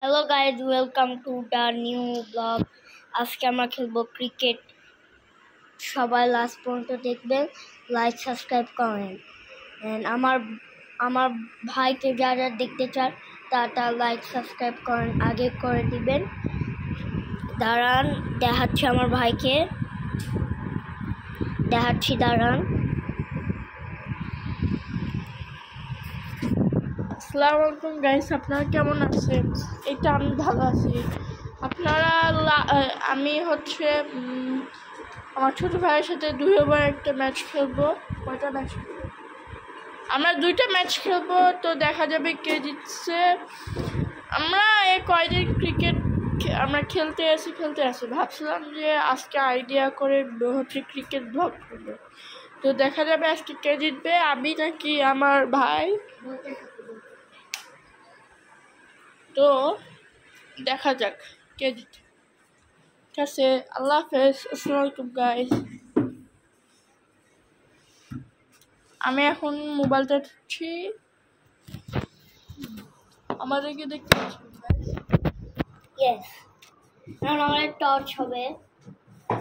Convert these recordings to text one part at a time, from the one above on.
Hello guys, welcome to the new blog. আজকে আমরা খেলবো ক্রিকেট। সবাই লাস্ট পর্যন্ত দেখবেন, লাইক সাবস্ক্রাইব করেন। আমার আমার ভাইকে যারা দেখতে চান তারা লাইক সাবস্ক্রাইব করেন, আগে করে দিবেন। দাঁড়ান, দেখাচ্ছি আমার ভাইকে, দাঁড়ান। আসসালামু আলাইকুম গাইস, আপনারা কেমন আছেন? এটা আমি ভালো আছি। আপনারা আমি হচ্ছে আমার ছোট ভাইয়ের সাথে 2 ওভার একটা ম্যাচ খেলবো। কয়টা ম্যাচ খেলবো? আমরা 2টা ম্যাচ খেলবো, তো দেখা যাবে কে জিতছে। আমরা এই কয়দিন ক্রিকেট আমরা খেলতে আসি ভাবছিলাম যে আজকে আইডিয়া করে হচ্ছে ক্রিকেট ব্লগ করবো। তো দেখা যাবে আজকে কে জিতবে, আমি নাকি আমার ভাই। তো দেখা যাক কে জিতে। ঠিক আছে, আল্লাহ হাফেজ, আসসালামু আলাইকুম গাইস। আমি এখন মোবাইলটা ঢুকছি, আমাদেরকে দেখতে পাচ্ছেন গাইস। ইয়েস, এখন আমাদের টর্চ হবে।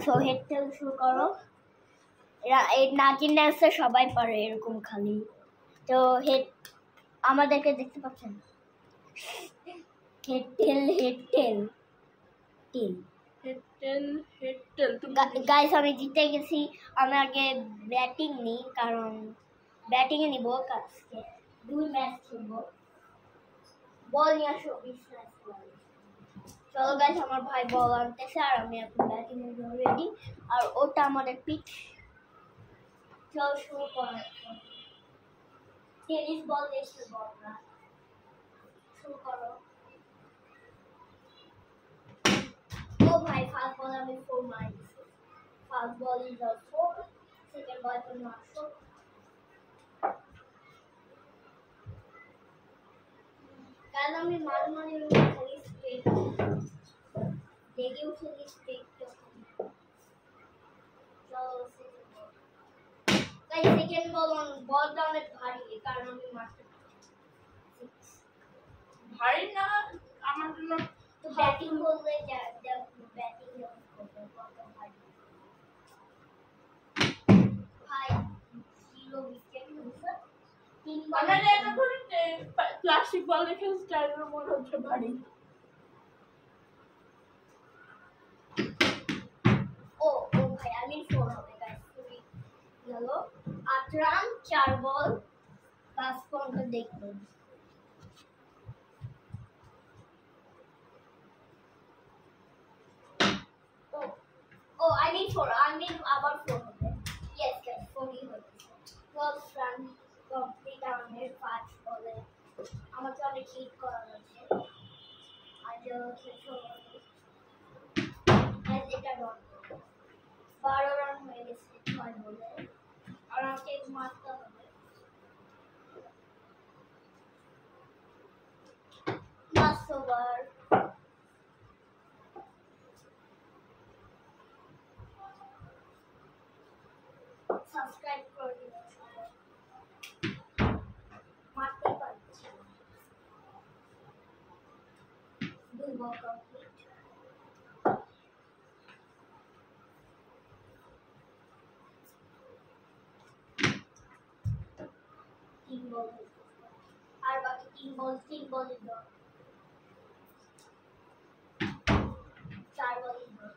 সো হেড থেকে শুরু করো। এই নাচিন ডান্সটা সবাই পারে এরকম খালি। তো হেড আমাদেরকে দেখতে পাচ্ছেন, হেড টেল গাইস, আমি জিতে গেছি। আমি আগে ব্যাটিং নিই, কারণ ব্যাটিংয়ে নিব। আজকে 2 ম্যাচ খেলবো। বল নিয়ে আসো, বিজনেস বল। চলো গাইস, আমার ভাই বল আনতেছে আর আমি এখন ব্যাটিং এর জন্য রেডি। আর ওটা আমাদের পিচ। চলো শুরু করা। টেনিস বল দিয়ে খেলবো আমরা। শুরু করো। ও ভাই, ফার্স্ট বল আমি 4 মারি। First ball is a 4, second বল তুমি আসো। কারণ আমি মাঝে খালি স্ট্রেট লেগেও খেলি স্ট্রেট। চলো সেকেন্ড বলটা অনেক ভারী, কারণ আমি মারতে ভারী না আমার জন্য। তো ব্যাটিং করলে ব্যাটিং ভাই 0 উইকেট হয়েছে। 3 বল প্লাস্টিক বল দেখে স্টাইলের মনে হচ্ছে ভারী। ও ভাই, আমি 4 হবে গাইস। তুমি গেল 8 রান 4 বল। লাস্ট পর্যন্ত দেখবেন। ও আই মিন 4, আবার 4 হবে। ইয়েস গাইস, 4 হবে। 12 রান কমপ্লিট আমাদের 5 বলে। আমাকে অনেক হিট করা হয়েছে। আর এটা ডট 12 রান হয়ে গেছে 6 বলে। আর আমাকে মারতে হবে। Last over. সাবস্ক্রাইব করে দিবেন সবাই। মারতে পারছি না। 2 বল কমপ্লিট। আর বাকি 3 বলের ডট। 4 বলের ডট।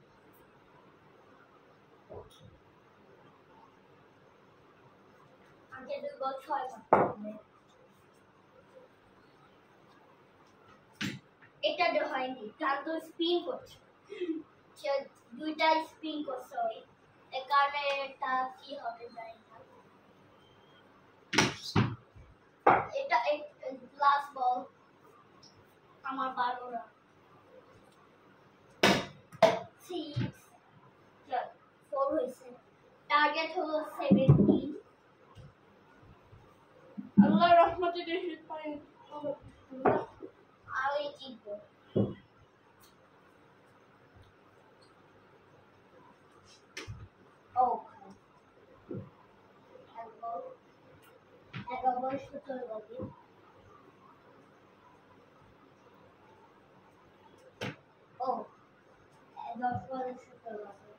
আগে 2 বল 6 করতে হবে। এটা হয়নি, কারণ তো স্পিন করছে। সে 2টা স্পিন করছে, ওই এর কারণে এটা কি হবে জানি না। এটা লাস্ট বল আমার 12 রান। 4 হয়েছে। টার্গেট হলো 17। আল্লাহ রহমতে দেখি পাই। আমি জিতবো। ও 17 বলে। বলে সুপার লাগে।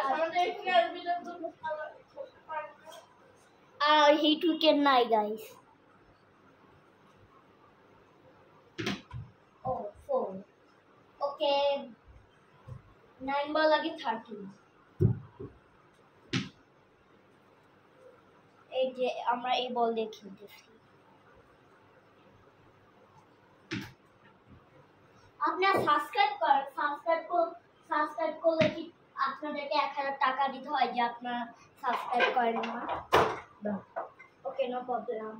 আমাদের এখানে আর বিলের জন্য খেলা করতে পারে না। আর হিট উইকেট নাই গাইস। ও 4 ওকে 9 বল আগে 30। এই যে আমরা এই বল দিয়ে খেলতেছি। আপনারা সাবস্ক্রাইব করলে কি আপনাদেরকে 1000 টাকা দিতে হয় যে আপনারা সাবস্ক্রাইব করেন না? Okay no problem.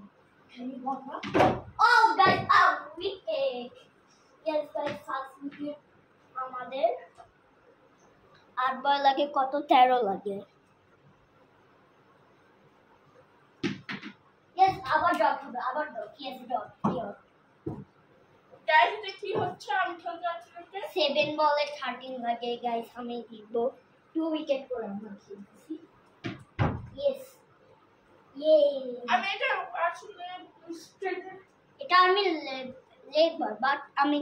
Oh guys, wicket. Yes guys, first wicket আমাদের 8 বল লাগে কত 13 লাগে। Yes, আবার ডট হবে, আবার ডট। Yes, dot. গাইস এটা কি হচ্ছে আমি খেলতে যাচ্ছি না 7 বলে 13 লাগে গাইস। আমি দিব 2 উইকেট করে আমরা খেলতেছি। Yes. Yay. আমি এটা আসলে এটা আমি লেবার বাট আমি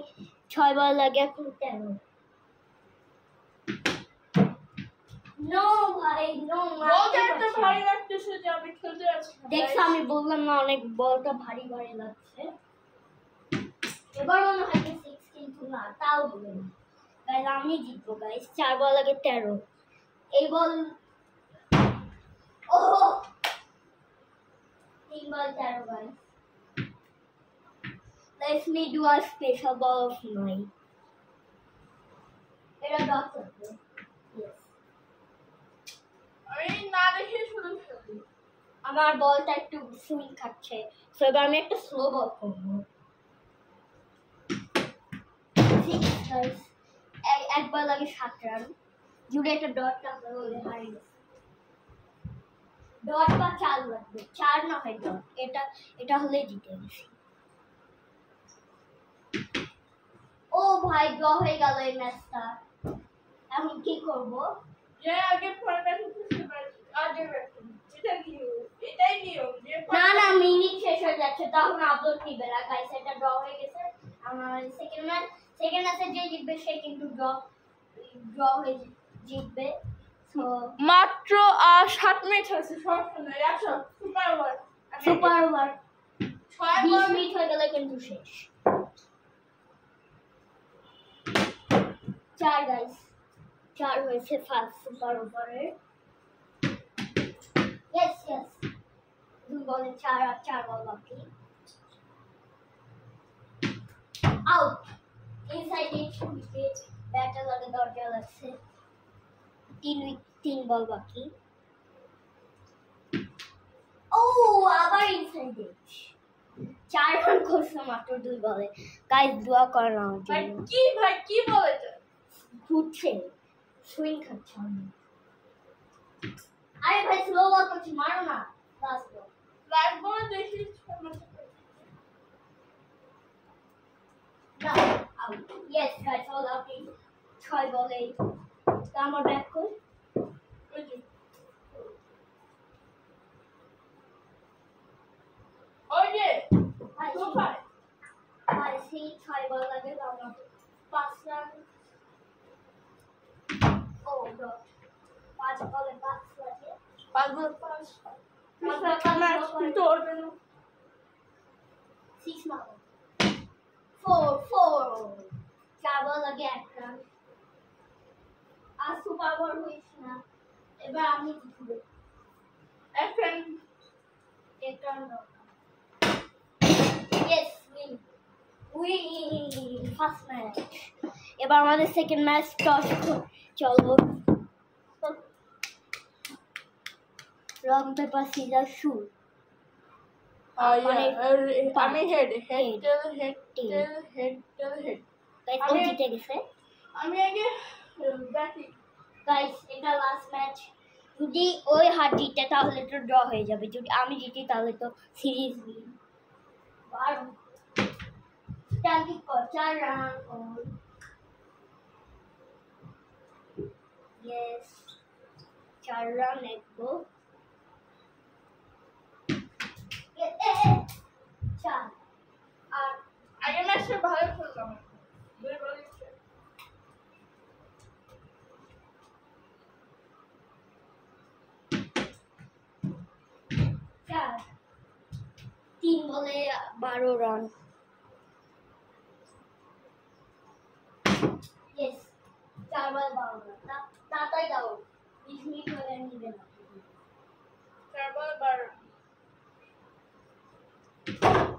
6 বল লাগে এখন 13। নো ভাই নো। বলটা একটা ভারী লাগতেছে যে আমি খেলতে যাচ্ছি না। দেখছো আমি বললাম না অনেক বলটা ভারী ভারী লাগছে। এবার মনে হয় 6 কিন্তু না তাও হবে না গাইস। আমি জিতবো গাইস। 4 বল লাগে 13। এই বল ও 3 বল 13 guys. Let me do a special ball of 9. এটা ডট হবে। Yes. আমি না দেখে শুরু খেলি। আমার বলটা একটু সুইং খাচ্ছে, সো এবার আমি একটা স্লো বল করবো। একবার লাগে 7 রান। জুড়ে একটা ডট লাগবে বলে হারিয়ে গেছে। ডট বা 4 লাগবে, 4 না হয় ডট। এটা হলে জিতে গেছি। ও ভাই ড্র হয়ে গেল এই ম্যাচটা। এখন কি করবো? যে আগে পরে ব্যাটিং করতে পারে আগে ব্যাটিং এটাই নিয়ম যে না মিনিট শেষ হয়ে যাচ্ছে তখন আপলোড নিবে না গাইস। এটা ড্র হয়ে গেছে। আমার সেকেন্ড ম্যাচে যে জিতবে সে কিন্তু ড্র হয়ে জিতবে। সো মাত্র 7 মিনিট আছে সমস্যা নাই। আসো সুপার ওভার 20 মিনিট হয়ে গেলে কিন্তু শেষ। 4 গাইস 4 হয়েছে ফার্স্ট সুপার ওভারে। ইয়েস 2 বলে 4 আর 4 বল বাকি। আউট। Inside 8 wicket. ব্যাটার লাগে দরজা লাগছে। 3 বল বাকি। ও আবার ইনসাইড 8। 4 রান করছে মাত্র 2 বলে। গাইস দোয়া করেন আমার জন্য। ভাই কি বলে এটা ঘুরছে সুইং খাচ্ছে। আরে ভাই স্লো বল করছি, মারো না। লাস্ট বল। লাইভ বল দেখি না out. Yes guys all out. 6 বলে আমার ব্যাক কর। ওই যে সুপার ভাই সেই 6 বল লাগে আমার 5 রান। ও ডট 5 বলে 5 লাগে। 5 বল 5 ম্যাচ কিন্তু ওর জন্য 6 মারো। 4 4 বল লাগে 1 রান। আর সুপার বল হইছে না। এবার আমি জিতবো। এক run Yes, win first match. এবার আমাদের সেকেন্ড ম্যাচ টস চলবো। রং পেপার সিজার শুট। আমি হেড ও জিতে গেছে। আমি আগে ব্যাটিং গাইস এটা লাস্ট ম্যাচ। যদি ওই হার জিতে তাহলে তো ড্র হয়ে যাবে, যদি আমি জিতি তাহলে তো সিরিজ উইন। আর টার্গেট কর 4 রান কর। ইয়েস 4 রান একদো 4 আর আগে ম্যাচে ভালো খেললাম 2 বল 3 বলে 12 রান। ইয়েস, 4 বলে 12 রান। তাড়াতাড়ি দাও, 20 মিনিট হয়ে নিবে না। 4 বল 12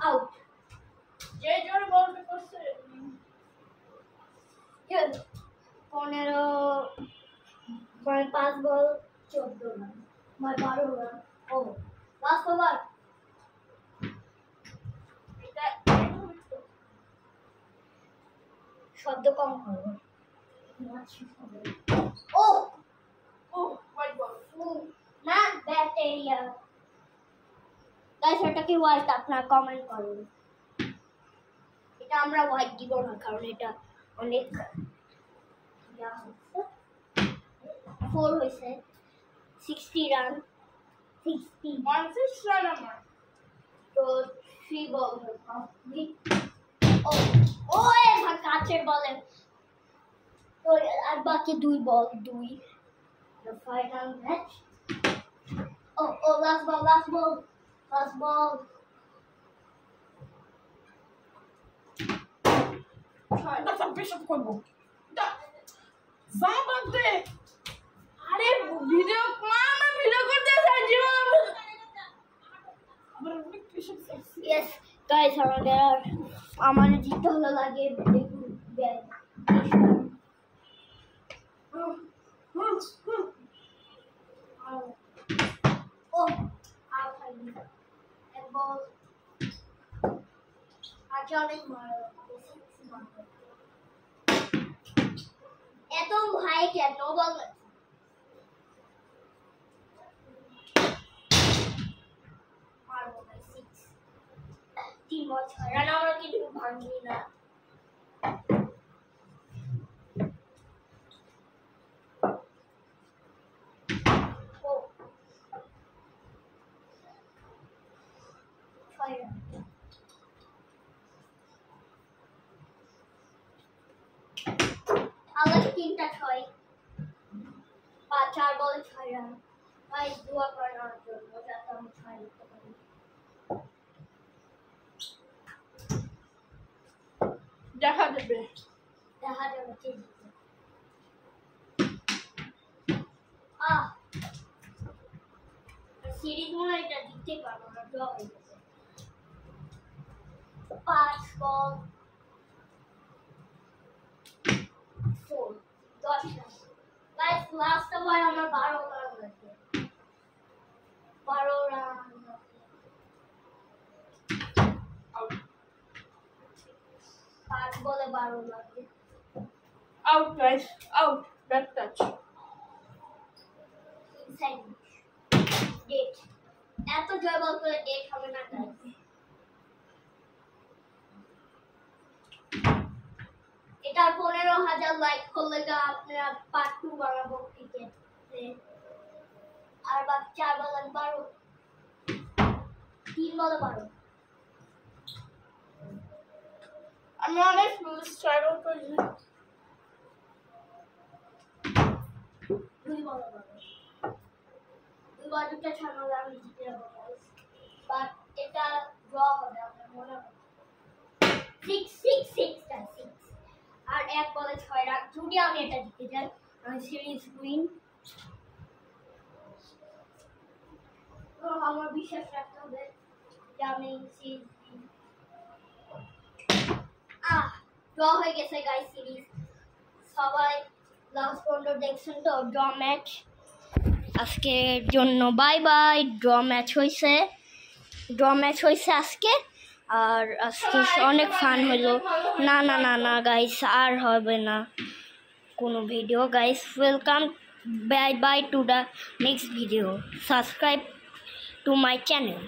আউট। যে জোরে বলতে করছে 15 5 বল 14 রান 12 রান। ও লাস্ট ওভার। এটা শব্দ কম করো। ও ও হোয়াইট বল না, ব্যাট এরিয়া। গাইস এটা কি হোয়াইট? আপনারা কমেন্ট করুন। এটা আমরা হোয়াইট দিব না, কারণ এটা অনেক 4 হয়েছে। 60 রান, 60 106 রান আমার। তো 3 বল। ও ও এবার কাছের বলে। তো আর বাকি 2 বল, 2 the final match. O last ball. দাদা পেশাব করবো জামাত দে। আরে ভিডিও আমরা ভিডিও করতে চাইছি। Yes guys, আমার জিততে হলো লাগে। ও আউট হয়ে গেল। এক বল আজ অনেক মারা এত ভাই কেন বল মারবো ভাই 6 3 বল 6 রান। আমরা কিন্তু ভাঙি না। ও 6 রান। আলাদা 3টা 6 4 বল 6 রান। ভাই দোয়া করার জন্য যাতে আমি 6 করতে পারি। দেখা যাবে কি জিতবে। সিরিজ মনে হয় এটা জিততে পারবো না, ড্র হয়ে গেছে। 5 বল 4 10 রান। গাইস লাস্ট ওভার আমার 12 রান লাগবে। 12 রান 5 বলে 12 লাগবে। Out guys, out. Bat touch inside edge. এত জয় বল করে ডেট হবে না গাইস। এটা 15,000 লাইক করলে আপনারা পার্ট 2 বানাবো ক্রিকেট। আর বাকি 4 বল 12 3 বলে 12। আমি অনেক স্ট্রাগল করেছি। 2 বলে 12। 2 বল দুটো ছাড়লে আমি জিতে যাবো গাইস। বাট এটা ড্র হবে আপনার মনে হয়। 6 আর 1 বলে 6 রান। যদি আমি এটা জিতে যাই আমি সিরিজ উইন। তো আমার বিশ্বাস রাখতে হবে যে আমি সিরিজ উইন। ড্র হয়ে গেছে গাইস সিরিজ। সবাই লাস্ট পর্যন্ত দেখছেন তো ড্র ম্যাচ। আজকের জন্য বাই বাই। ড্র ম্যাচ হয়েছে আজকে। আর আজকে অনেক ফান হলো। না গাইস আর হবে না কোনো video guys. Welcome bye to the next video. Subscribe to my channel.